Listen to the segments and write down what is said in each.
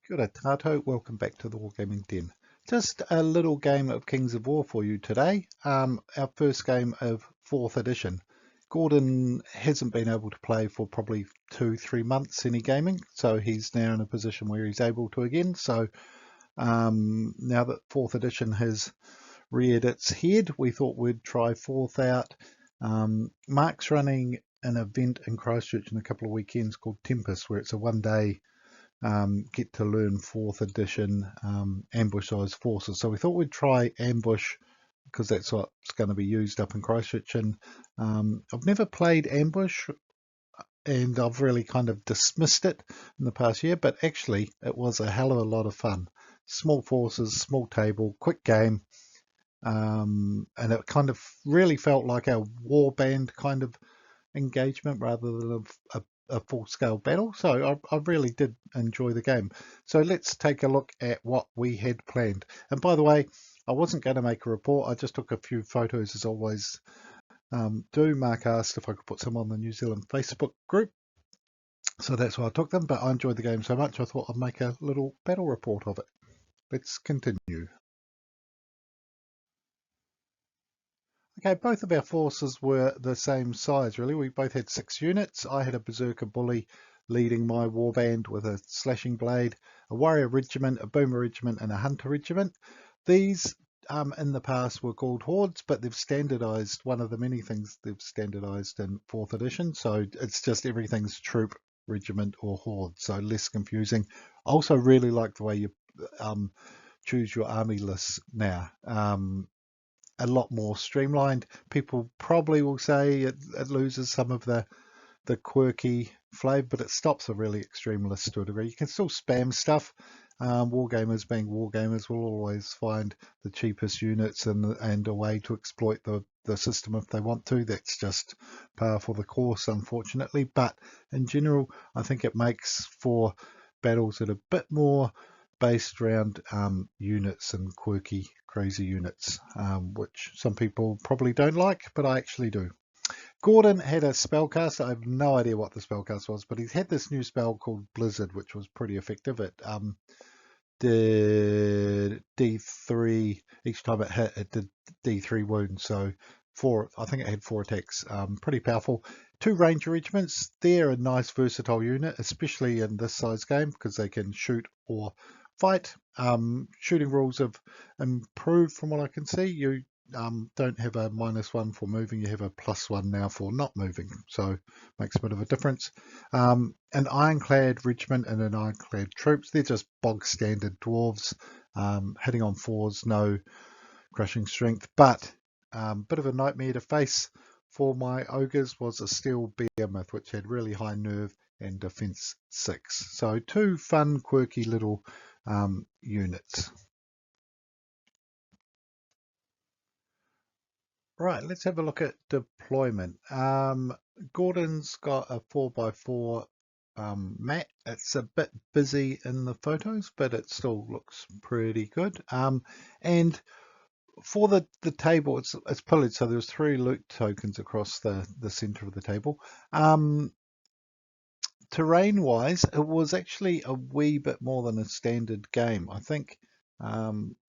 Kia ora tātou, welcome back to the Wargaming Den. Just a little game of Kings of War for you today. Our first game of 4th edition. Gordon hasn't been able to play for probably 2-3 months any gaming, so he's now in a position where he's able to again. So now that 4th edition has reared its head, we thought we'd try 4th out. Mark's running an event in Christchurch in a couple of weekends called Tempest, where it's a one-day get to learn 4th edition ambush size forces. So we thought we'd try ambush because that's what's going to be used up in Christchurch. And I've never played ambush, and I've really kind of dismissed it in the past year, but actually it was a hell of a lot of fun. Small forces, small table, quick game, and it kind of really felt like a warband kind of engagement rather than a full-scale battle. So I really did enjoy the game. So let's take a look at what we had planned. And by the way, I wasn't going to make a report. I just took a few photos as always do. Mark asked if I could put some on the New Zealand Facebook group. So that's why I took them. But I enjoyed the game so much I thought I'd make a little battle report of it. Let's continue. Okay, both of our forces were the same size, really. We both had 6 units. I had a Berserker Bully leading my warband with a slashing blade, a warrior regiment, a boomer regiment, and a hunter regiment. These in the past were called hordes, but they've standardized one of the many things they've standardized in 4th edition. So it's just everything's troop, regiment, or horde, so less confusing. I also really like the way you choose your army lists now. A lot more streamlined. People probably will say it loses some of the quirky flavour, but it stops a really extreme list to a degree. You can still spam stuff. Wargamers being wargamers will always find the cheapest units and a way to exploit the system if they want to. That's just par for the course, unfortunately. But in general, I think it makes for battles that are a bit more based around units and quirky, crazy units, which some people probably don't like, but I actually do. Gordon had a spellcast. I have no idea what the spellcast was, but he's had this new spell called Blizzard, which was pretty effective. It did D3 each time it hit. It did D3 wounds, so I think it had 4 attacks. Pretty powerful. 2 ranger regiments. They're a nice versatile unit, especially in this size game because they can shoot or fight. Shooting rules have improved from what I can see. You don't have a -1 for moving, you have a +1 now for not moving, so makes a bit of a difference. An ironclad regiment and an ironclad troops, they're just bog standard dwarves, hitting on 4s, no crushing strength, but bit of a nightmare to face for my ogres was a steel behemoth, which had really high nerve and defense 6. So 2 fun, quirky little units. Right, let's have a look at deployment. Gordon's got a 4x4 mat. It's a bit busy in the photos, but it still looks pretty good. And for the table, it's pillared, so there's 3 loot tokens across the center of the table. Terrain-wise, it was actually a wee bit more than a standard game. I think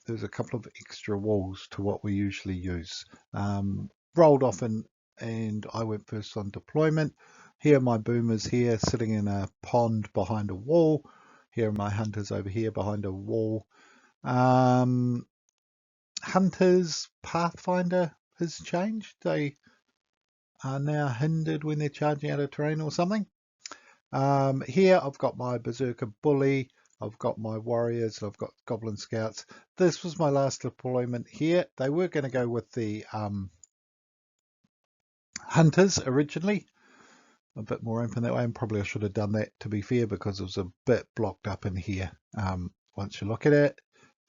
there's a couple of extra walls to what we usually use. Rolled off and I went first on deployment. Here are my boomers here sitting in a pond behind a wall. Here are my hunters over here behind a wall. Hunters Pathfinder has changed. They are now hindered when they're charging out of terrain or something. Here I've got my Berserker Bully, I've got my warriors, I've got Goblin Scouts. This was my last deployment here. They were going to go with the hunters originally. A bit more open that way, and probably I should have done that to be fair because it was a bit blocked up in here once you look at it.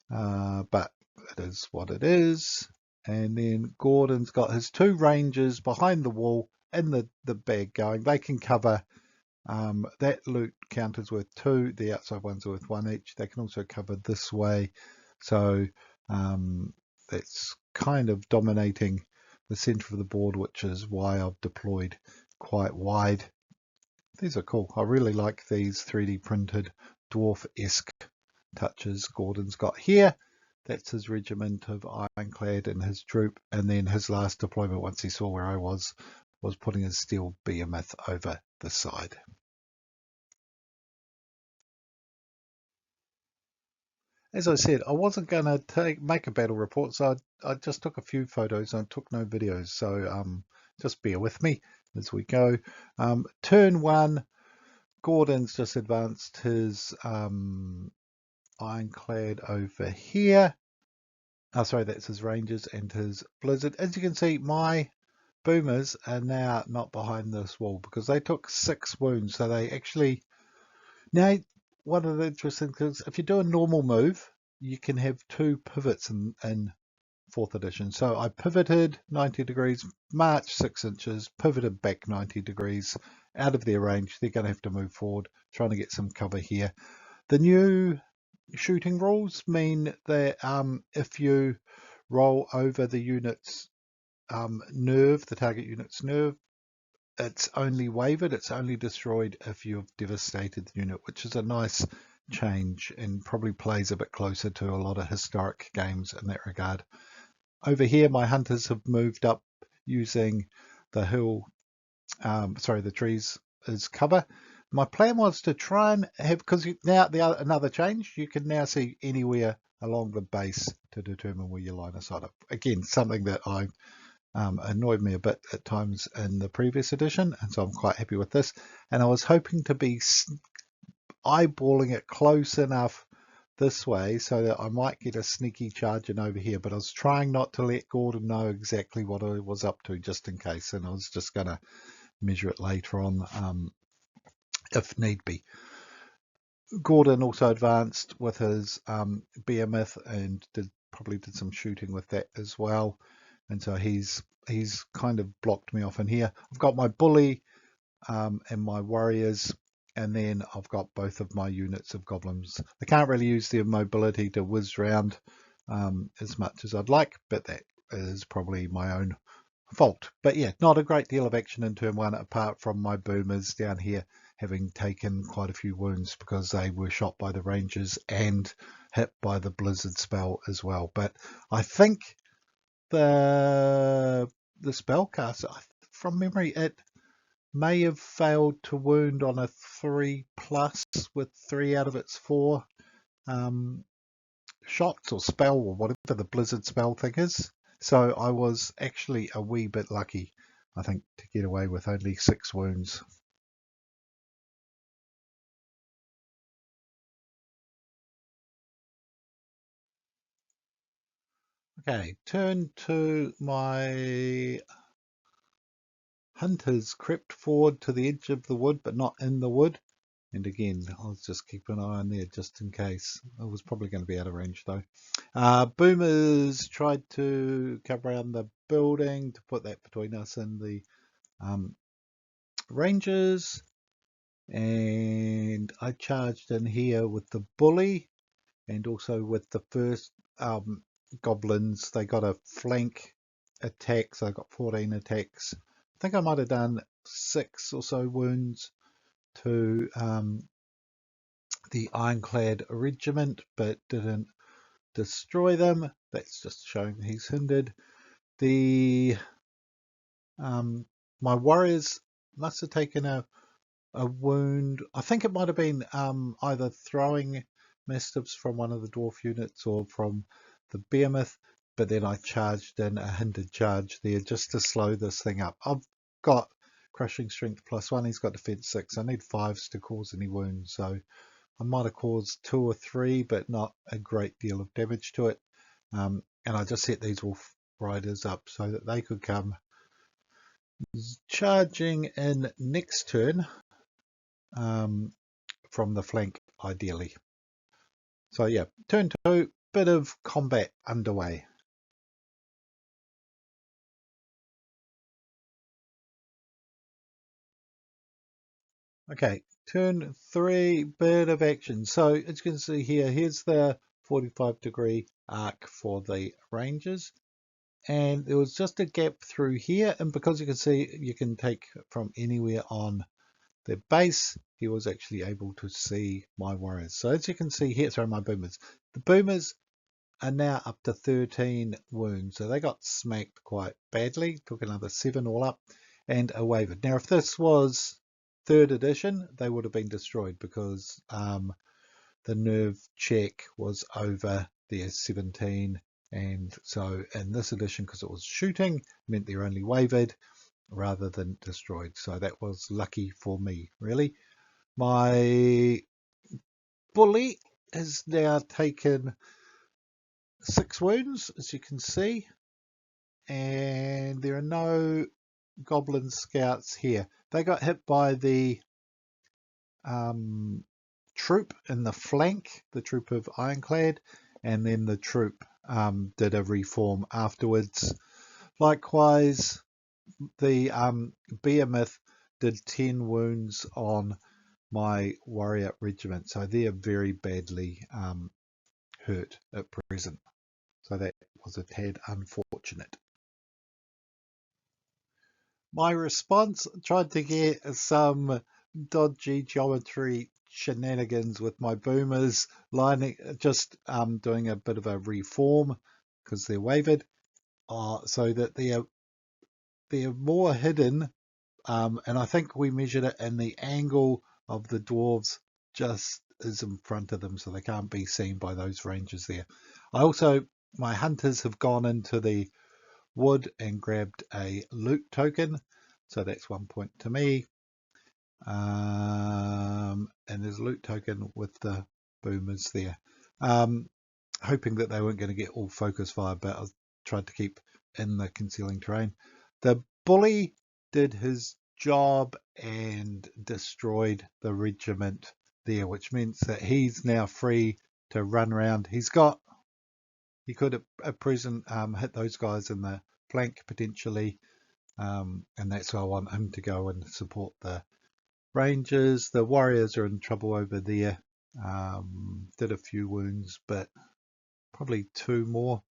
But it is what it is. And then Gordon's got his 2 rangers behind the wall in the bag going. They can cover that loot counters worth 2, the outside ones are worth 1 each. They can also cover this way, so that's kind of dominating the center of the board, which is why I've deployed quite wide. These are cool. I really like these 3D printed dwarf-esque touches Gordon's got here. That's his regiment of ironclad and his troop. And then his last deployment, once he saw where I was putting his steel behemoth over the side. As I said, I wasn't going to make a battle report, so I just took a few photos and I took no videos. So just bear with me as we go. Turn 1, Gordon's just advanced his ironclad over here. Oh, sorry, that's his Rangers and his Blizzard. As you can see, my boomers are now not behind this wall because they took 6 wounds. So they actually... Now, one of the interesting things, if you do a normal move, you can have 2 pivots in 4th edition. So I pivoted 90 degrees, marched 6 inches, pivoted back 90 degrees, out of their range. They're going to have to move forward, trying to get some cover here. The new shooting rules mean that if you roll over the unit's nerve, the target unit's nerve, it's only wavered, it's only destroyed if you've devastated the unit, which is a nice change and probably plays a bit closer to a lot of historic games in that regard. Over here, my hunters have moved up using the the trees as cover. My plan was to try and have, because now another change, you can now see anywhere along the base to determine where your line of sight up. Again, something that I annoyed me a bit at times in the previous edition, and so I'm quite happy with this. And I was hoping to be eyeballing it close enough this way so that I might get a sneaky charge in over here, but I was trying not to let Gordon know exactly what I was up to just in case, and I was just going to measure it later on if need be. Gordon also advanced with his behemoth and probably did some shooting with that as well, and so he's kind of blocked me off in here. I've got my bully and my warriors, and then I've got both of my units of goblins. I can't really use their mobility to whiz round as much as I'd like, but that is probably my own fault. But yeah, not a great deal of action in turn 1 apart from my boomers down here having taken quite a few wounds because they were shot by the Rangers and hit by the Blizzard spell as well. But I think the spellcaster, from memory, it may have failed to wound on a 3+ with 3 out of its 4 shots or spell or whatever the Blizzard spell thing is. So I was actually a wee bit lucky, I think, to get away with only 6 wounds. Okay, turn to my hunters crept forward to the edge of the wood, but not in the wood. And again, I'll just keep an eye on there just in case. I was probably going to be out of range though. Boomers tried to come around the building to put that between us and the Rangers. And I charged in here with the bully and also with the first goblins. They got a flank attack, so I got 14 attacks. I think I might have done 6 or so wounds to the ironclad regiment, but didn't destroy them. That's just showing he's hindered. The my warriors must have taken a wound. I think it might have been either throwing mastiffs from one of the dwarf units or from the behemoth, but then I charged in a hindered charge there just to slow this thing up. I've got crushing strength +1, he's got defense 6. I need 5s to cause any wounds, so I might have caused 2 or 3, but not a great deal of damage to it. And I just set these wolf riders up so that they could come charging in next turn from the flank ideally. So yeah, turn 2, bit of combat underway. Okay, turn 3, bit of action. So as you can see here, here's the 45-degree arc for the Rangers. And there was just a gap through here, and because you can see you can take from anywhere on their base, he was actually able to see my warriors. So as you can see here, sorry, my boomers. The boomers are now up to 13 wounds. So they got smacked quite badly, took another 7 all up, and a wavered. Now, if this was 3rd edition, they would have been destroyed because the nerve check was over their 17. And so in this edition, because it was shooting, meant they're only wavered rather than destroyed. So that was lucky for me, really. My bully has now taken 6 wounds, as you can see, and there are no goblin scouts here. They got hit by the troop in the flank, the troop of Ironclad, and then the troop did a reform afterwards. Likewise, the behemoth did 10 wounds on my warrior regiment, so they're very badly hurt at present. So that was a tad unfortunate. My response tried to get some dodgy geometry shenanigans with my boomers, lining just doing a bit of a reform because they're wavered, so that they're more hidden. And I think we measured it, and the angle of the dwarves just is in front of them, so they can't be seen by those ranges there. My hunters have gone into the wood and grabbed a loot token, so that's 1 point to me. And there's a loot token with the boomers there. Hoping that they weren't going to get all focus fire, but I tried to keep in the concealing terrain. The bully did his job and destroyed the regiment there, which means that he's now free to run around. He could at present hit those guys in the flank potentially, and that's why I want him to go and support the rangers. The warriors are in trouble over there. Did a few wounds, but probably 2 more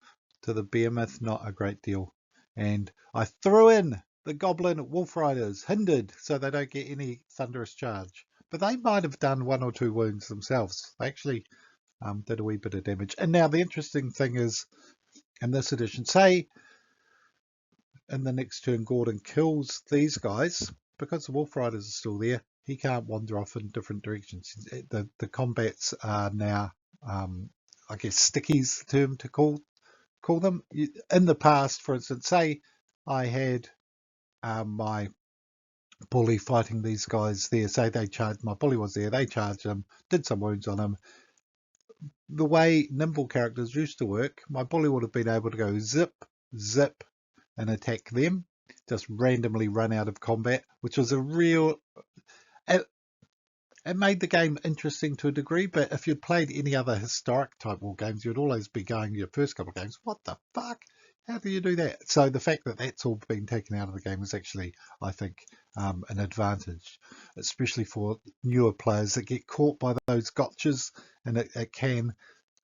to the behemoth, not a great deal. And I threw in the goblin wolf riders, hindered, so they don't get any thunderous charge. But they might have done 1 or 2 wounds themselves. They actually did a wee bit of damage. And now the interesting thing is, in this edition, say in the next turn Gordon kills these guys, because the wolf riders are still there, he can't wander off in different directions. The combats are now, I guess, sticky's the term to call them. In the past, for instance, say I had my bully fighting these guys there, say they charged, my bully was there, they charged him, did some wounds on him. The way nimble characters used to work, my bully would have been able to go zip, zip, and attack them, just randomly run out of combat, which was a real... It made the game interesting to a degree, but if you'd played any other historic type war games, you'd always be going your first couple of games, what the fuck? How do you do that? So the fact that that's all been taken out of the game is actually, I think, an advantage, especially for newer players that get caught by those gotchas, and it can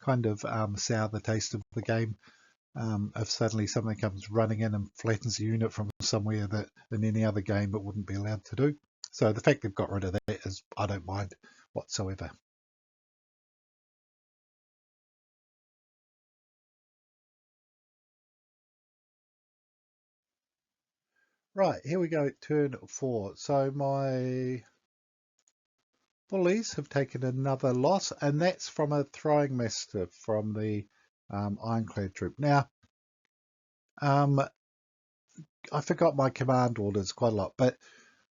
kind of sour the taste of the game. If suddenly something comes running in and flattens the unit from somewhere that in any other game it wouldn't be allowed to do. So the fact they've got rid of that is, I don't mind whatsoever. Right, here we go, turn 4. So my bullies have taken another loss, and that's from a throwing mastiff from the Ironclad troop. Now, I forgot my command orders quite a lot, but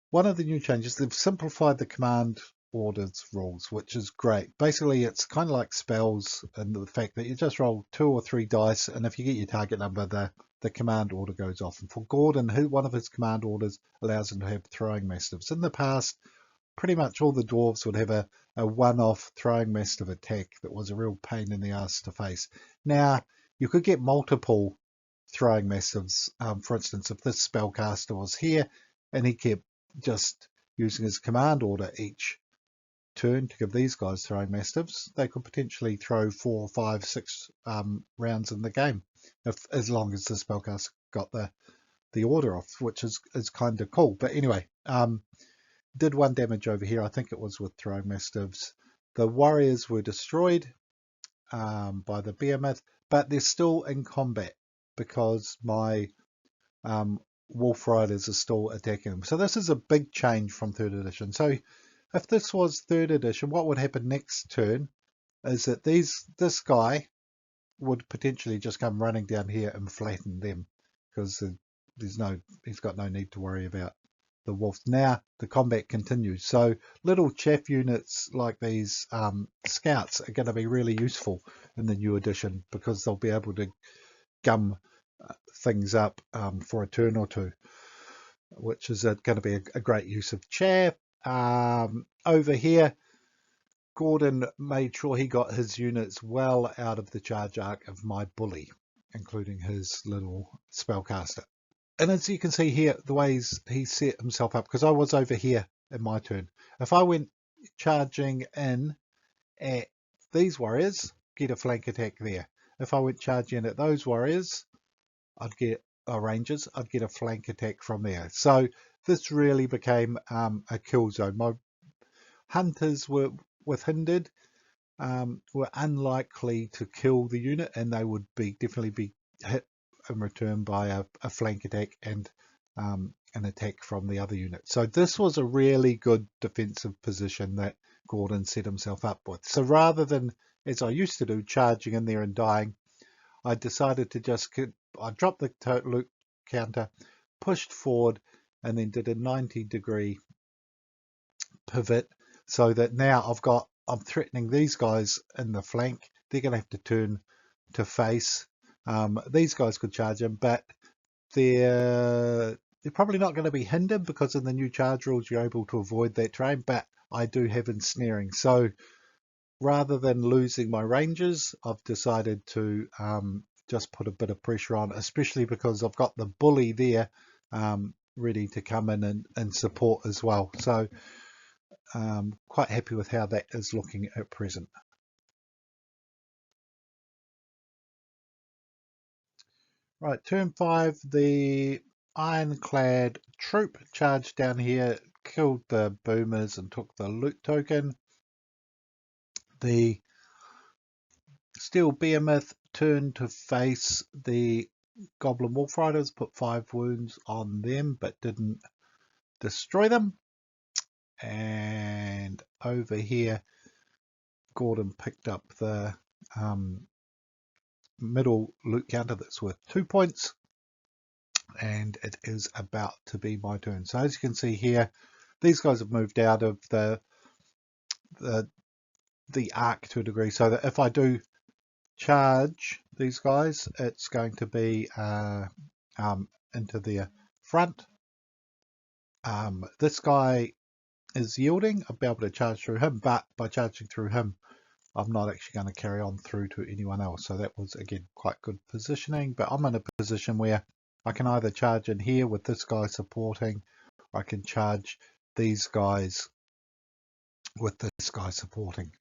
one of the new changes, they've simplified the command orders rules, which is great. Basically, it's kind of like spells and the fact that you just roll 2 or 3 dice, and if you get your target number, the command order goes off. And for Gordon, one of his command orders allows him to have throwing mastiffs. In the past, pretty much all the dwarves would have a one-off throwing mastiff attack that was a real pain in the ass to face. Now, you could get multiple throwing mastiffs. For instance, if this spellcaster was here and he kept just using his command order each turn to give these guys throwing mastiffs, they could potentially throw 4, 5, 6 rounds in the game, as long as the spellcaster got the order off, which is kind of cool. But anyway, did 1 damage over here. I think it was with throwing mastiffs. The warriors were destroyed by the behemoth, but they're still in combat because my wolf riders are still attacking them. So this is a big change from 3rd edition. So if this was 3rd edition, what would happen next turn is that this guy would potentially just come running down here and flatten them because he's got no need to worry about the wolf. Now the combat continues, so little chaff units like these scouts are going to be really useful in the new edition because they'll be able to gum things up for a turn or two, which is going to be a great use of chaff. Over here, Gordon made sure he got his units well out of the charge arc of my bully, including his little spellcaster. And as you can see here, the ways he set himself up, because I was over here in my turn. If I went charging in at these warriors, get a flank attack there. If I went charging in at those warriors, I'd get rangers, I'd get a flank attack from there. So this really became a kill zone. My hunters were hindered, were unlikely to kill the unit, and they would definitely be hit in return by a flank attack and an attack from the other unit. So this was a really good defensive position that Gordon set himself up with. So rather than, as I used to do, charging in there and dying, I decided to I dropped the loot counter, pushed forward, and then did a 90-degree pivot so that now I'm threatening these guys in the flank. They're going to have to turn to face. These guys could charge them, but they're probably not going to be hindered because in the new charge rules you're able to avoid that terrain, but I do have ensnaring. So rather than losing my rangers, I've decided to just put a bit of pressure on, especially because I've got the bully there ready to come in and support as well. So quite happy with how that is looking at present. Right, turn 5, the ironclad troop charged down here, killed the boomers and took the loot token. The steel behemoth turned to face the goblin wolf riders, put 5 wounds on them but didn't destroy them. And over here, Gordon picked up the middle loot counter that's worth 2 points, and it is about to be my turn. So as you can see here, these guys have moved out of the arc to a degree, so that if I do charge these guys, it's going to be into the front. This guy is yielding. I'll be able to charge through him, but by charging through him, I'm not actually going to carry on through to anyone else. So that was, again, quite good positioning, but I'm in a position where I can either charge in here with this guy supporting, or I can charge these guys with this guy supporting.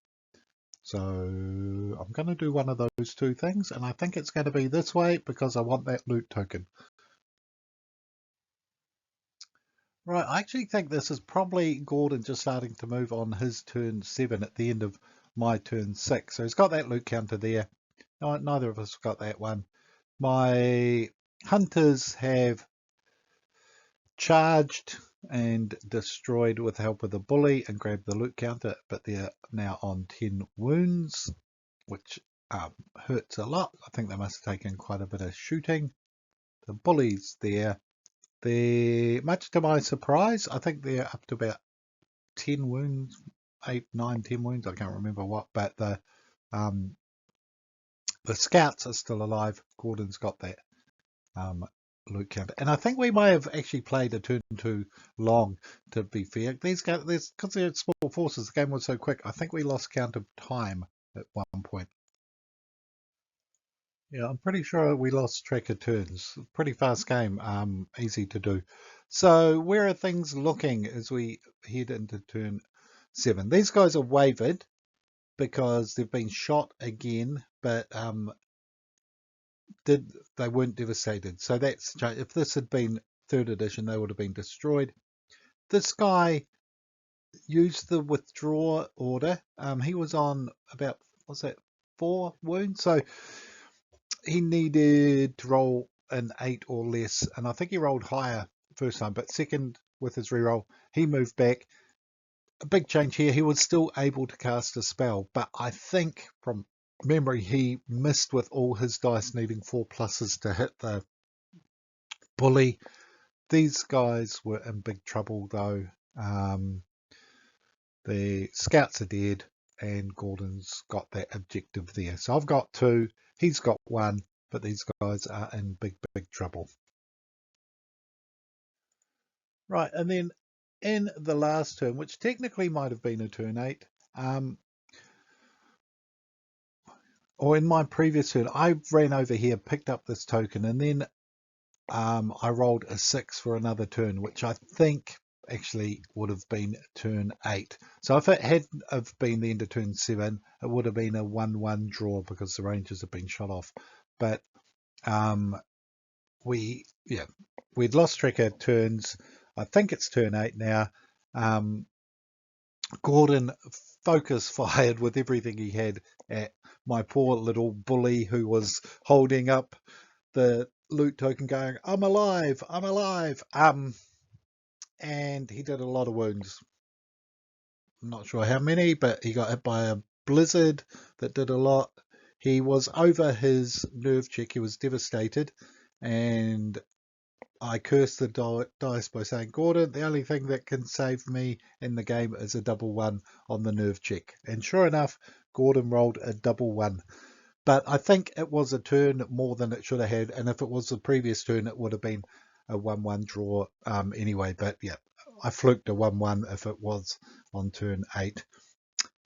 So I'm going to do one of those two things, and I think it's going to be this way because I want that loot token. Right, I actually think this is probably Gordon just starting to move on his turn 7 at the end of my turn 6. So he's got that loot counter there. No, neither of us got that one. My hunters have charged and destroyed with the help of the bully and grabbed the loot counter, but they're now on 10 wounds, which hurts a lot. I think they must have taken quite a bit of shooting. The bully's there. Much to my surprise, I think they're up to about 10 wounds, 8, 9, 10 wounds. I can't remember what, but the scouts are still alive. Gordon's got that loot counter, and I think we may have actually played a turn too long. To be fair, these guys, because they're small forces, the game was so quick. I think we lost count of time at one point. Yeah, I'm pretty sure we lost track of turns. Pretty fast game, easy to do. So where are things looking as we head into turn 7? These guys are wavered because they've been shot again, but they weren't devastated. So that's, if this had been 3rd edition, they would have been destroyed. This guy used the withdraw order. He was on about, what's that, 4 wounds, so he needed to roll an 8 or less, and I think he rolled higher first time, but second with his reroll he moved back. A big change here, he was still able to cast a spell, but I think from memory he missed with all his dice needing 4 pluses to hit the bully. These guys were in big trouble though. The scouts are dead and Gordon's got that objective there. So I've got 2, he's got 1, but these guys are in big trouble. Right, and then in the last turn, which technically might have been a turn 8, or in my previous turn, I ran over here, picked up this token, and then I rolled a 6 for another turn, which I think actually would have been turn 8. So if it had have been the end of turn 7, it would have been a 1-1 draw because the Rangers have been shot off. But we'd lost track of turns. I think it's turn 8 now. Gordon focus fired with everything he had at my poor little bully who was holding up the loot token going, I'm alive, I'm alive. And he did a lot of wounds. I'm not sure how many, but he got hit by a blizzard that did a lot. He was over his nerve check. He was devastated. And I cursed the dice by saying, Gordon, the only thing that can save me in the game is a double 1 on the nerve check. And sure enough, Gordon rolled a double 1. But I think it was a turn more than it should have had. And if it was the previous turn, it would have been a 1-1 draw anyway. But yeah, I fluked a 1-1 if it was on turn 8.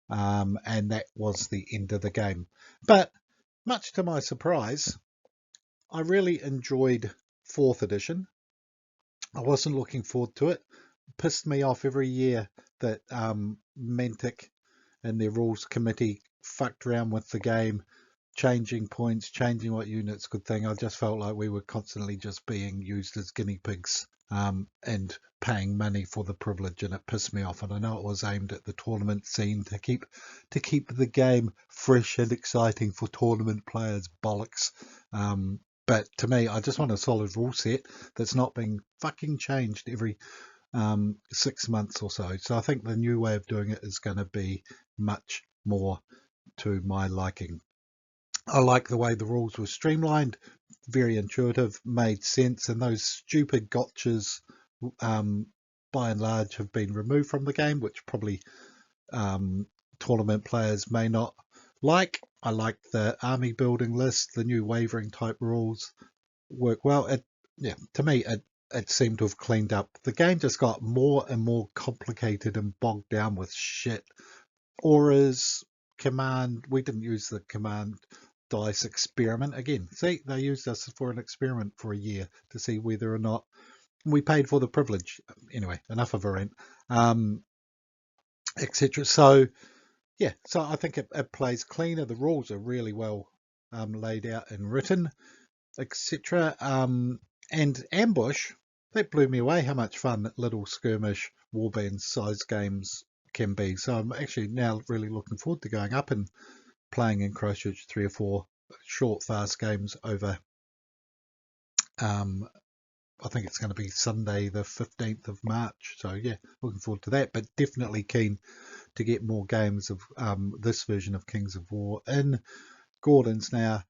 And that was the end of the game. But much to my surprise, I really enjoyed 4th edition. I wasn't looking forward to it. It pissed me off every year that Mantic and their rules committee fucked around with the game, changing points, changing what units could think. I just felt like we were constantly just being used as guinea pigs and paying money for the privilege, and it pissed me off. And I know it was aimed at the tournament scene to keep the game fresh and exciting for tournament players. Bollocks. But to me, I just want a solid rule set that's not being fucking changed every 6 months or so. So I think the new way of doing it is going to be much more to my liking. I like the way the rules were streamlined, very intuitive, made sense, and those stupid gotchas by and large have been removed from the game, which probably tournament players may not like. I like the army building list, the new wavering type rules work well. To me, it seemed to have cleaned up. The game just got more and more complicated and bogged down with shit. Auras, command, we didn't use the command dice experiment again. See, they used us for an experiment for a year to see whether or not we paid for the privilege. Anyway, enough of a rant, etc. So yeah, so I think it plays cleaner. The rules are really well laid out and written, etc. And ambush, that blew me away how much fun little skirmish warband size games can be. So I'm actually now really looking forward to going up and playing in Christchurch 3 or 4 short fast games over I think it's going to be Sunday the 15th of March. So yeah, looking forward to that, but definitely keen to get more games of this version of Kings of War in. Gordon's now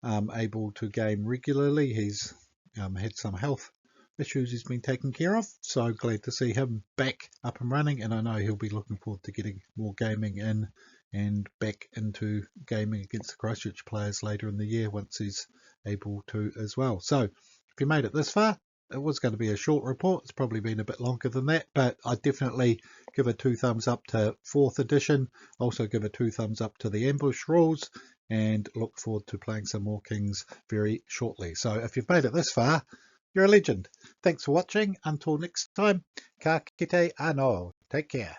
able to game regularly. He's had some health issues he's been taken care of, so glad to see him back up and running, and I know he'll be looking forward to getting more gaming in and back into gaming against the Christchurch players later in the year once he's able to as well. So if you made it this far, it was going to be a short report. It's probably been a bit longer than that, but I definitely give a 2 thumbs up to 4th edition. Also give a 2 thumbs up to the ambush rules, and look forward to playing some more Kings very shortly. So if you've made it this far, you're a legend. Thanks for watching. Until next time, ka kite anō. Take care.